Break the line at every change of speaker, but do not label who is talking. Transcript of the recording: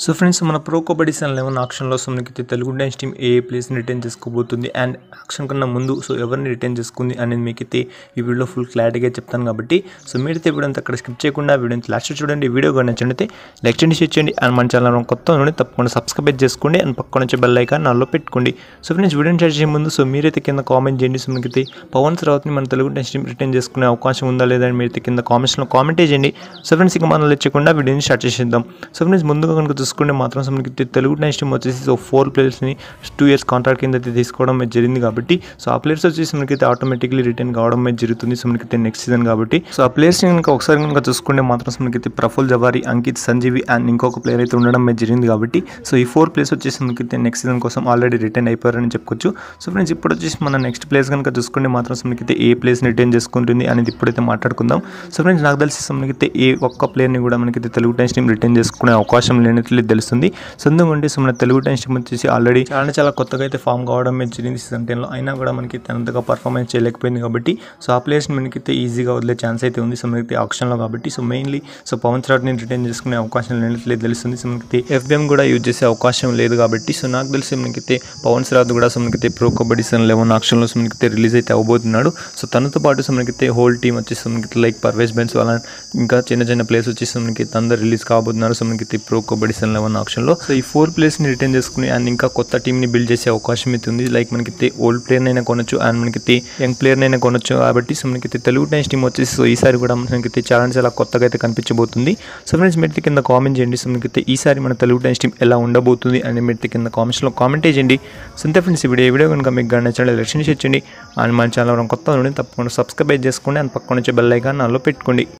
So friends మన pro kabaddi season 11 ఆక్షన్లో మనకి Telugu dance team ఏ ప్లేస్ని రిటైన్ చేసుకోబోతుంది అండ్ ఆక్షన్ కన్నా ముందు సో ఎవరిని రిటైన్ చేసుకుంది అనేది మీకైతే ఈ వీడియోలో ఫుల్ క్లారిటీగా చెప్తాను కాబట్టి సో మీరైతే వీడియో అంతా అక్కడ స్కిప్ చేయకుండా వీడియోని లాస్ట్ చూడండి. వీడియో కానీ నచ్చినట్లయితే లైక్ చేయండి, షేర్ చేయండి అండ్ మన ఛానల్ కొత్త నుండి తప్పకుండా సబ్స్క్రైబ్ చేసుకోండి అండ్ పక్కన వచ్చే బెల్ ఐకాన్ నాలో పెట్టుకోండి. సో ఫ్రెండ్స్ వీడియోని స్టార్ట్ చేసే ముందు సో మీరైతే కింద కామెంట్ చేయండి. సో మనకైతే పవన్ రావుత్ని మన తెలుగు డాన్స్ టీమ్ రిటైన్ చేసుకునే అవకాశం ఉందా లేదా అని మీరైతే కింద కామెంట్స్లో కామెంటే చేయండి. సో ఫ్రెండ్స్ ఇక మనం లేచకుండా వీడియోని స్టార్ట్ చేసేద్దాం. సో ఫ్రెండ్స్ ముందుగా కనుక చూసుకుంటే మాత్రం తెలుగు డాన్స్ టీమ్ వచ్చేసి సో 4 ప్లేయర్స్ని 2 years కాంట్రాక్ట్ కింద అయితే తీసుకోవడం జరిగింది కాబట్టి సో ఆ ప్లేయర్స్ వచ్చేసి మనకైతే ఆటోమేటిక్లీ రిటర్న్ కావడం జరుగుతుంది. సో మనకైతే నెక్స్ట్ సీజన్ కాబట్టి సో ఆ ప్లేయర్స్ కనుక ఒకసారి కనుక చూసుకుంటే మాత్రం మనకైతే ప్రఫుల్ జవారి, అంకిత్, సంజీవి అండ్ ఇంకొక ప్లేయర్ అయితే ఉండడం జరిగింది కాబట్టి సో ఈ 4 ప్లేయర్స్ వచ్చేసి మనకైతే నెక్స్ట్ సీజన్ కోసం ఆల్రెడీ రిటర్న్ అయిపోయారని చెప్పుకోవచ్చు. సో ఫ్రెండ్స్ ఇప్పుడు వచ్చేసి మన నెక్స్ట్ ప్లేస్ కనుక చూసుకుంటే మాత్రం మనకైతే ఏ ప్లేస్ని రిటర్న్ చేసుకుంటుంది అనేది ఇప్పుడైతే మాట్లాడుకుందాం. సో ఫ్రెండ్స్ నాకు తెలిసి మనకైతే ఏ ఒక్క ప్లేయర్ని కూడా మనకైతే తెలుగు డాన్స్ టీమ్ రిటర్న్ చేసుకునే అవకాశం లేనట్లు తెలుస్తుంది. సో ఎందుకంటే సో మన తెలుగు డాన్స్ టీమ్ వచ్చేసి ఆల్రెడీ చాలా కొత్తగా అయితే ఫామ్ కావడం జరిగింది సీజన్ 10లో. అయినా కూడా మనకి అంతగా పర్ఫార్మెన్స్ చేయలేకపోయింది కాబట్టి సో ఆ ప్లేయర్స్ని మనకైతే ఈజీగా వదిలే ఛాన్స్ అయితే ఉంది. సో మనకి ఆప్షన్లో కాబట్టి సో మెయిన్లీ సో పవన్ రావుని రిటర్న్ చేసుకునే అవకాశం లేనట్లేదు తెలుస్తుంది. సో మనకి FBM కూడా యూజ్ చేసే అవకాశం లేదు కాబట్టి సో నాకు తెలిసి మనకైతే పవన్ రావు కూడా సో మనకైతే ప్రో కబడ్డీ సీజన్ 11 ఆక్షన్లో సో మనకైతే రిలీజ్ అయితే అవ్వబోతున్నాడు. సో తనతో పాటు సో మనకైతే హోల్ టీమ్ వచ్చేసి మనకి లైక్ పర్వేజ్ బెన్స్ అలా ఇంకా చిన్న ప్లేస్ వచ్చేసి మనకి అందరూ రిలీజ్ కాబోతున్నారు. సో మనకైతే ప్రో కబడ్డీ సీజన్ 11 ఆక్షన్లో సో ఈ 4 ప్లేస్ని రిటర్న్ చేసుకుని అండ్ ఇంకా కొత్త టీమ్ని బిల్డ్ చేసే అవకాశం అయితే ఉంది. లైక్ మనకైతే ఓల్డ్ ప్లేయర్నైనా కొనొచ్చు అండ్ మనకైతే యంగ్ ప్లేయర్నైనా కొనొచ్చు కాబట్టి సో మనకైతే తెలుగు డాన్స్ టీమ్ వచ్చేసి సో ఈసారి కూడా మనకైతే చాలా కొత్తగా అయితే కనిపించబోతుంది. సో ఫ్రెండ్స్ మీరు కింద కామెంట్ చేయండి. సో మనకైతే ఈసారి మన తెలుగు డాన్స్ టీమ్ ఎలా ఉండబోతుంది అని మీరు కింద కామెంట్స్లో కామెంట్ చేయండి. సో అంతే ఫ్రెండ్స్ ఈ వీడియో కనుక మీకు నచ్చినట్లయితే లైక్ చేయండి అండ్ మన ఛానల్ కొత్త నుండి తప్పకుండా సబ్స్క్రైబ్ చేసుకోండి అండ్ పక్కన వచ్చే బెల్ ఐకాన్ నాలో పెట్టుకోండి.